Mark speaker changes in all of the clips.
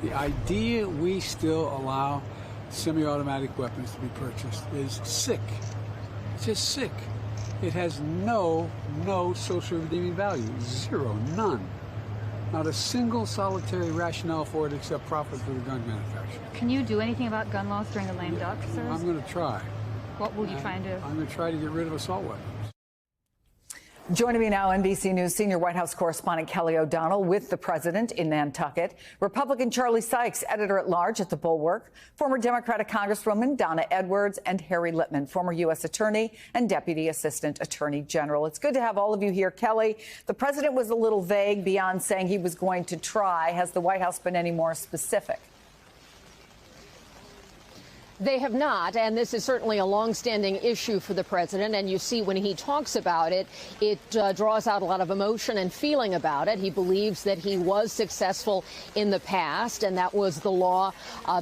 Speaker 1: The idea we still allow semi-automatic weapons to be purchased is sick. It's just sick. It has no social redeeming value. Zero, none. Not a single solitary rationale for it except profit for the gun manufacturer.
Speaker 2: Can you do anything about gun laws during the lame duck, sir?
Speaker 1: I'm going to try.
Speaker 2: What will you try and do?
Speaker 1: I'm going to try to get rid of assault weapons.
Speaker 3: Joining me now, NBC News senior White House correspondent Kelly O'Donnell with the president in Nantucket, Republican Charlie Sykes, editor-at-large at The Bulwark, former Democratic Congresswoman Donna Edwards, and Harry Litman, former U.S. Attorney and Deputy Assistant Attorney General. It's good to have all of you here. Kelly, the president was a little vague beyond saying he was going to try. Has the White House been any more specific?
Speaker 4: They have not, and this is certainly a longstanding issue for the president. And you see when he talks about it, it draws out a lot of emotion and feeling about it. He believes that he was successful in the past, and that was the law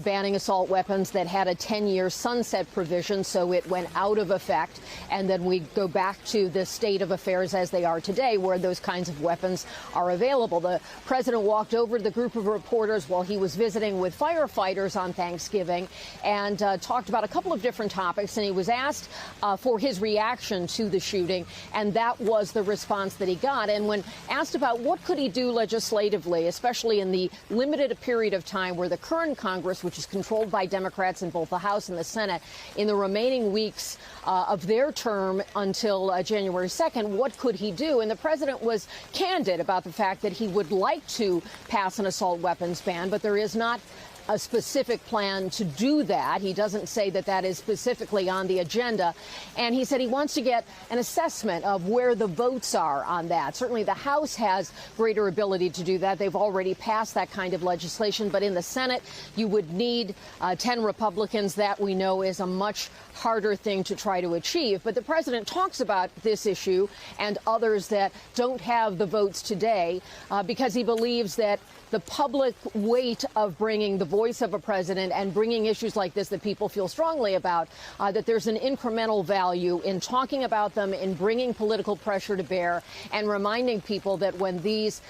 Speaker 4: banning assault weapons that had a 10-year sunset provision, so it went out of effect. And then we go back to the state of affairs as they are today, where those kinds of weapons are available. The president walked over to the group of reporters while he was visiting with firefighters on Thanksgiving and talked about a couple of different topics, and he was asked for his reaction to the shooting, and that was the response that he got. And when asked about what could he do legislatively, especially in the limited period of time where the current Congress, which is controlled by Democrats in both the House and the Senate, in the remaining weeks of their term until January 2nd, what could he do? And the president was candid about the fact that he would like to pass an assault weapons ban, but there is not a specific plan to do that. He doesn't say that that is specifically on the agenda. And he said he wants to get an assessment of where the votes are on that. Certainly the House has greater ability to do that. They've already passed that kind of legislation. But in the Senate, you would need 10 Republicans. That we know is a much harder thing to try to achieve. But the president talks about this issue and others that don't have the votes today because he believes that the public weight of bringing the voice of a president and bringing issues like this that people feel strongly about, that there's an incremental value in talking about them, in bringing political pressure to bear, and reminding people that when these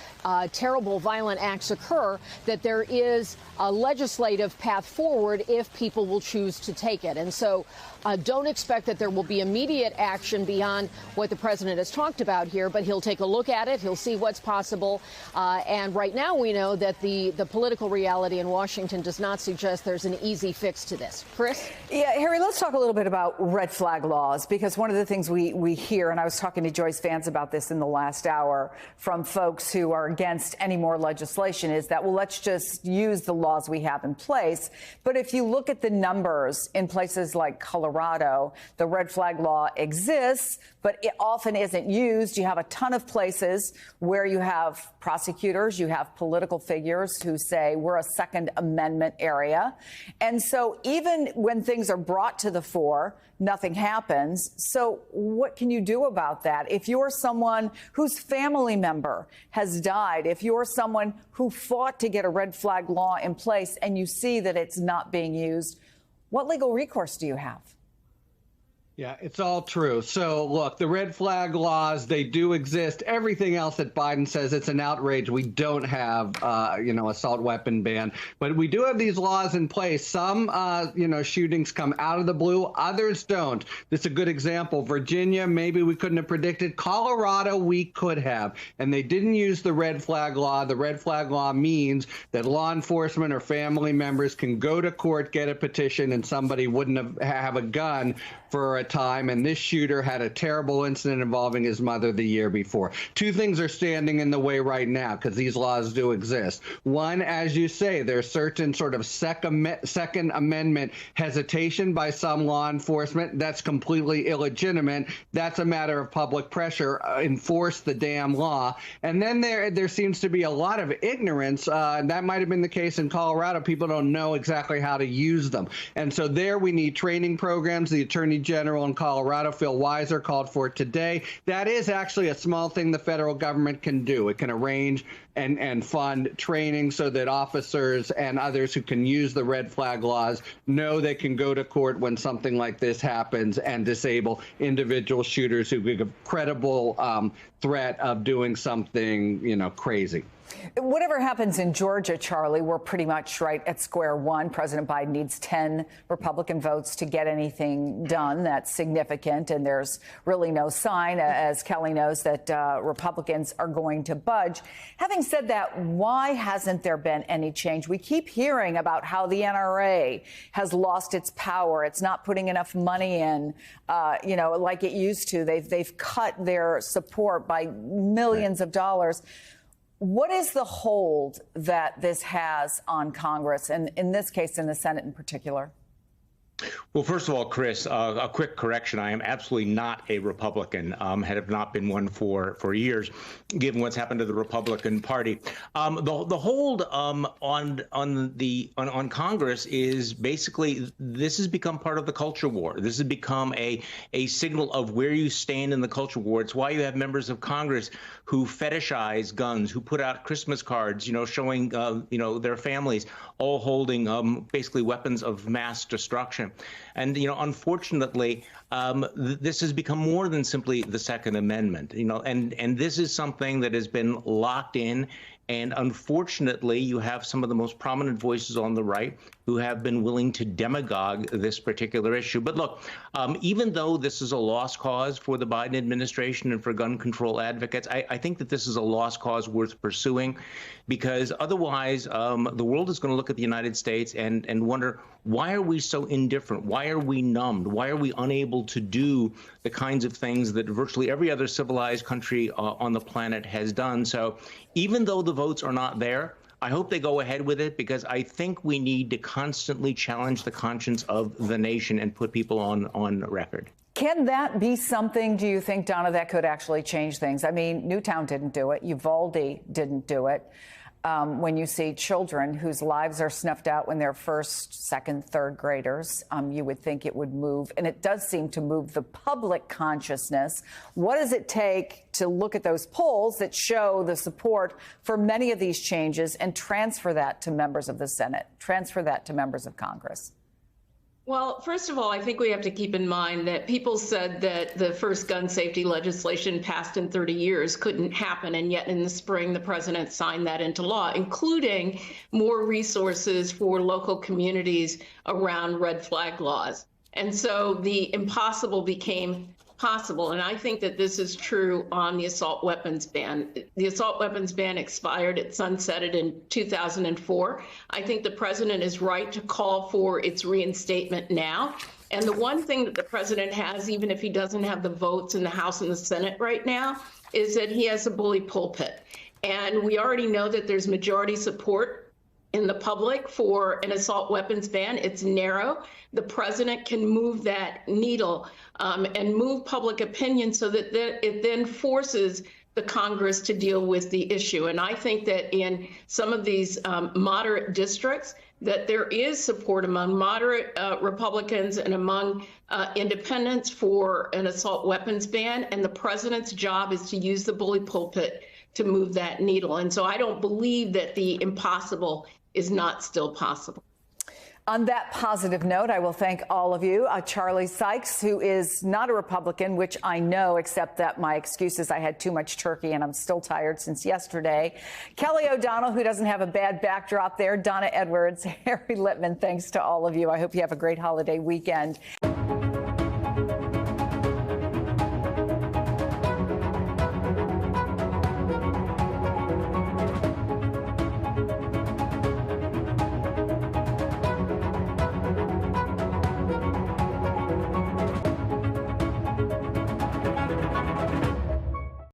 Speaker 4: terrible violent acts occur, that there is a legislative path forward if people will choose to take it. And so don't expect that there will be immediate action beyond what the president has talked about here, but he'll take a look at it. He'll see what's possible. And right now we know that the political reality in Washington does not suggest there's an easy fix to this. Chris?
Speaker 3: Yeah, Harry, let's talk a little bit about red flag laws, because one of the things we hear, and I was talking to Joyce Vance about this in the last hour, from folks who are against any more legislation, is that, well, let's just use the laws we have in place. But if you look at the numbers in places like Colorado, the red flag law exists, but it often isn't used. You have a ton of places where you have prosecutors, you have political figures who say we're a Second Amendment area. And so even when things are brought to the fore, nothing happens. So what can you do about that? If you're someone whose family member has died, if you're someone who fought to get a red flag law in place and you see that it's not being used, what legal recourse do you have?
Speaker 5: Yeah, it's all true. So, look, the red flag laws, they do exist. Everything else that Biden says, it's an outrage. We don't have, assault weapon ban. But we do have these laws in place. Some, shootings come out of the blue. Others don't. This is a good example. Virginia, maybe we couldn't have predicted. Colorado, we could have. And they didn't use the red flag law. The red flag law means that law enforcement or family members can go to court, get a petition, and somebody wouldn't have a gun for a time, and this shooter had a terrible incident involving his mother the year before. Two things are standing in the way right now because these laws do exist. One, as you say, there's certain sort of Second Amendment hesitation by some law enforcement. That's completely illegitimate. That's a matter of public pressure. Enforce the damn law. And then there seems to be a lot of ignorance. And that might have been the case in Colorado. People don't know exactly how to use them. And so there we need training programs. The Attorney General in Colorado, Phil Weiser, called for it today. That is actually a small thing the federal government can do. It can arrange and fund training so that officers and others who can use the red flag laws know they can go to court when something like this happens and disable individual shooters who give a credible threat of doing something, crazy.
Speaker 3: Whatever happens in Georgia, Charlie, we're pretty much right at square one. President Biden needs 10 Republican votes to get anything done that's significant, and there's really no sign, as Kelly knows, that Republicans are going to budge. Having said that, why hasn't there been any change? We keep hearing about how the NRA has lost its power. It's not putting enough money in, like it used to. They've cut their support by millions of dollars. What is the hold that this has on Congress, and in this case, in the Senate in particular?
Speaker 6: Well, first of all, Chris, a quick correction. I am absolutely not a Republican, have not been one for years, given what's happened to the Republican Party. The hold on Congress is basically this has become part of the culture war. This has become a signal of where you stand in the culture war. It's why you have members of Congress who fetishize guns, who put out Christmas cards, showing their families all holding basically weapons of mass destruction. And, unfortunately, this has become more than simply the Second Amendment, and this is something that has been locked in. And unfortunately, you have some of the most prominent voices on the right who have been willing to demagogue this particular issue. But look, even though this is a lost cause for the Biden administration and for gun control advocates, I think that this is a lost cause worth pursuing, because otherwise the world is going to look at the United States and wonder, why are we so indifferent? Why are we numbed? Why are we unable to do the kinds of things that virtually every other civilized country on the planet has done? So even though the votes are not there, I hope they go ahead with it, because I think we need to constantly challenge the conscience of the nation and put people on record.
Speaker 3: Can that be something, do you think, Donna, that could actually change things? I mean, Newtown didn't do it. Uvalde didn't do it. When you see children whose lives are snuffed out when they're first, second, third graders, you would think it would move. And it does seem to move the public consciousness. What does it take to look at those polls that show the support for many of these changes and transfer that to members of the Senate, transfer that to members of Congress?
Speaker 7: Well, first of all, I think we have to keep in mind that people said that the first gun safety legislation passed in 30 years couldn't happen. And yet in the spring, the president signed that into law, including more resources for local communities around red flag laws. And so the impossible became possible. And I think that this is true on the assault weapons ban. The assault weapons ban expired. It sunsetted in 2004. I think the president is right to call for its reinstatement now. And the one thing that the president has, even if he doesn't have the votes in the House and the Senate right now, is that he has a bully pulpit. And we already know that there's majority support in the public for an assault weapons ban. It's narrow. The president can move that needle and move public opinion so that it then forces the Congress to deal with the issue. And I think that in some of these moderate districts, that there is support among moderate Republicans and among independents for an assault weapons ban. And the president's job is to use the bully pulpit to move that needle. And so I don't believe that the impossible is not still possible.
Speaker 3: On that positive note, I will thank all of you. Charlie Sykes, who is not a Republican, which I know, except that my excuse is I had too much turkey and I'm still tired since yesterday. Kelly O'Donnell, who doesn't have a bad backdrop there. Donna Edwards, Harry Litman, thanks to all of you. I hope you have a great holiday weekend.